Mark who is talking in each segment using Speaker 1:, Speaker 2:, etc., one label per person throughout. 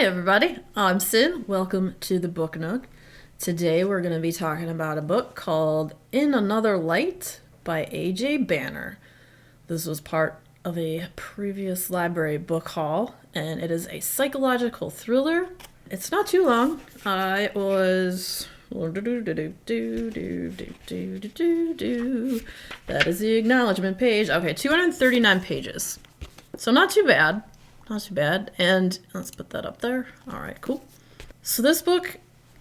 Speaker 1: Hey everybody, I'm Sid. Welcome to the Book Nook. Today we're going to be talking about a book called In Another Light by A.J. Banner. This was part of a previous library book haul, and it is a psychological thriller. It's not too long. It was... That is the acknowledgement page. Okay, 239 pages. So not too bad. Not too bad. And let's put that up there. All right, cool. So this book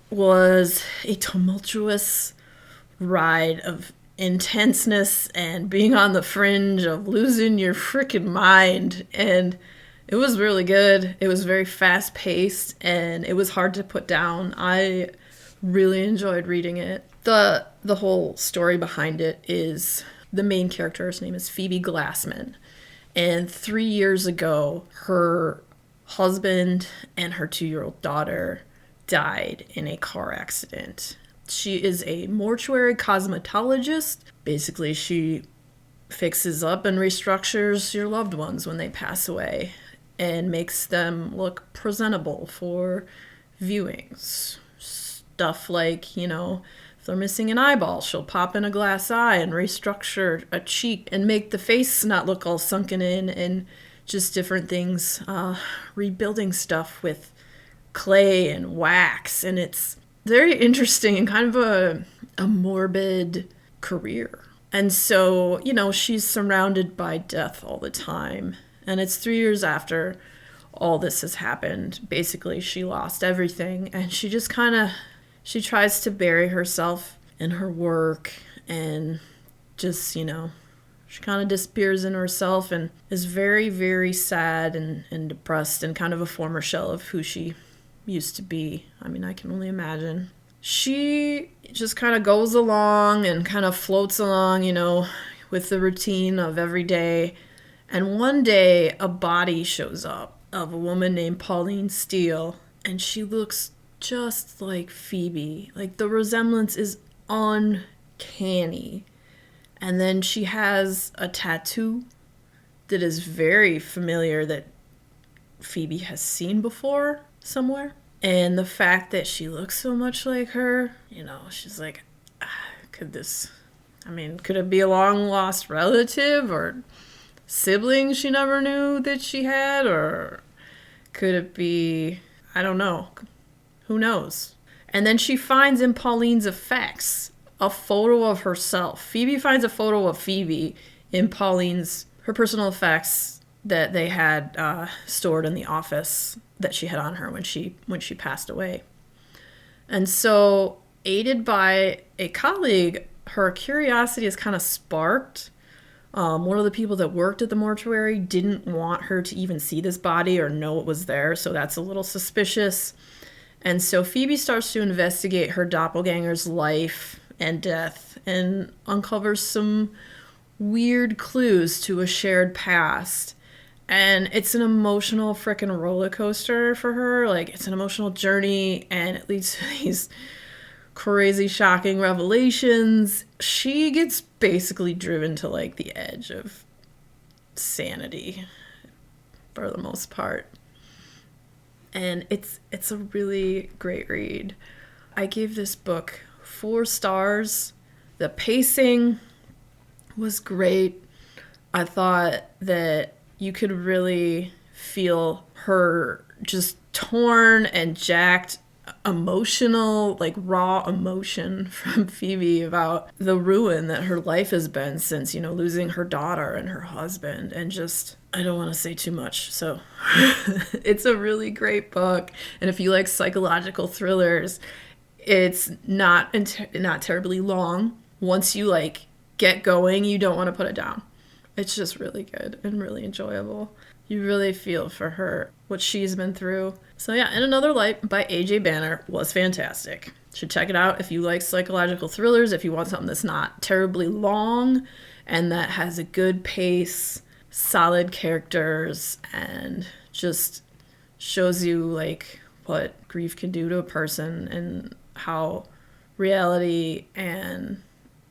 Speaker 1: was a tumultuous ride of intenseness and being on the fringe of losing your freaking mind. And it was really good. It was very fast paced and it was hard to put down. I really enjoyed reading it. The whole story behind it is the main character's name is Phoebe Glassman. And 3 years ago, her husband and her 2-year-old daughter died in a car accident. She is a mortuary cosmetologist. Basically, she fixes up and restructures your loved ones when they pass away and makes them look presentable for viewings. Stuff like, if they're missing an eyeball, she'll pop in a glass eye and restructure a cheek and make the face not look all sunken in, and just different things. Rebuilding stuff with clay and wax, and it's very interesting and kind of a morbid career. And so, she's surrounded by death all the time. And it's 3 years after all this has happened. Basically, she lost everything, and she just she tries to bury herself in her work and just, she kind of disappears in herself and is very, very sad and depressed and kind of a former shell of who she used to be. I mean, I can only imagine. She just kind of goes along and kind of floats along, with the routine of every day. And one day, a body shows up of a woman named Pauline Steele, and she looks just like Phoebe. Like, the resemblance is uncanny. And then she has a tattoo that is very familiar that Phoebe has seen before somewhere. And the fact that she looks so much like her, she's like, could it be a long lost relative or sibling she never knew that she had? Or could it be, I don't know. Who knows? And then she finds in Pauline's effects a photo of herself. Phoebe finds a photo of Phoebe in her personal effects that they had stored in the office that she had on her when she passed away. And so, aided by a colleague, her curiosity is kind of sparked. One of the people that worked at the mortuary didn't want her to even see this body or know it was there, so that's a little suspicious. And so Phoebe starts to investigate her doppelganger's life and death and uncovers some weird clues to a shared past. And it's an emotional frickin' roller coaster for her. Like, it's an emotional journey, and it leads to these crazy, shocking revelations. She gets basically driven to, the edge of sanity for the most part. And it's a really great read. I gave this book 4 stars. The pacing was great. I thought that you could really feel her just torn and jacked emotional, raw emotion from Phoebe about the ruin that her life has been since, losing her daughter and her husband, and just, I don't want to say too much. So it's a really great book. And if you like psychological thrillers, it's not terribly long. Once you get going, you don't want to put it down. It's just really good and really enjoyable. You really feel for her, what she's been through. So yeah, In Another Light by A.J. Banner was fantastic. Should check it out if you like psychological thrillers, if you want something that's not terribly long and that has a good pace, solid characters, and just shows you what grief can do to a person and how reality and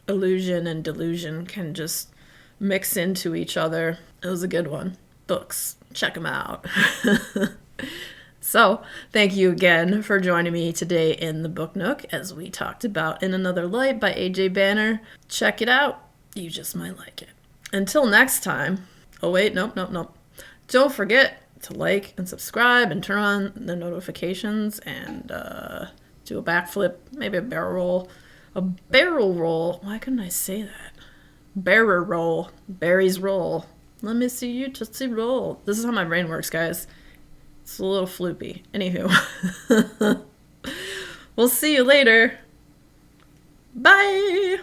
Speaker 1: illusion and delusion can just mix into each other. It was a good one. Books, check them out. So, thank you again for joining me today in the Book Nook as we talked about In Another Light by A.J. Banner. Check it out. You just might like it. Until next time. Oh, wait, nope. Don't forget to like and subscribe and turn on the notifications and do a backflip, maybe a barrel roll. A barrel roll. Why couldn't I say that? Barrel roll. Berries roll. Let me see you just see roll. This is how my brain works, guys. It's a little floopy. Anywho. We'll see you later. Bye!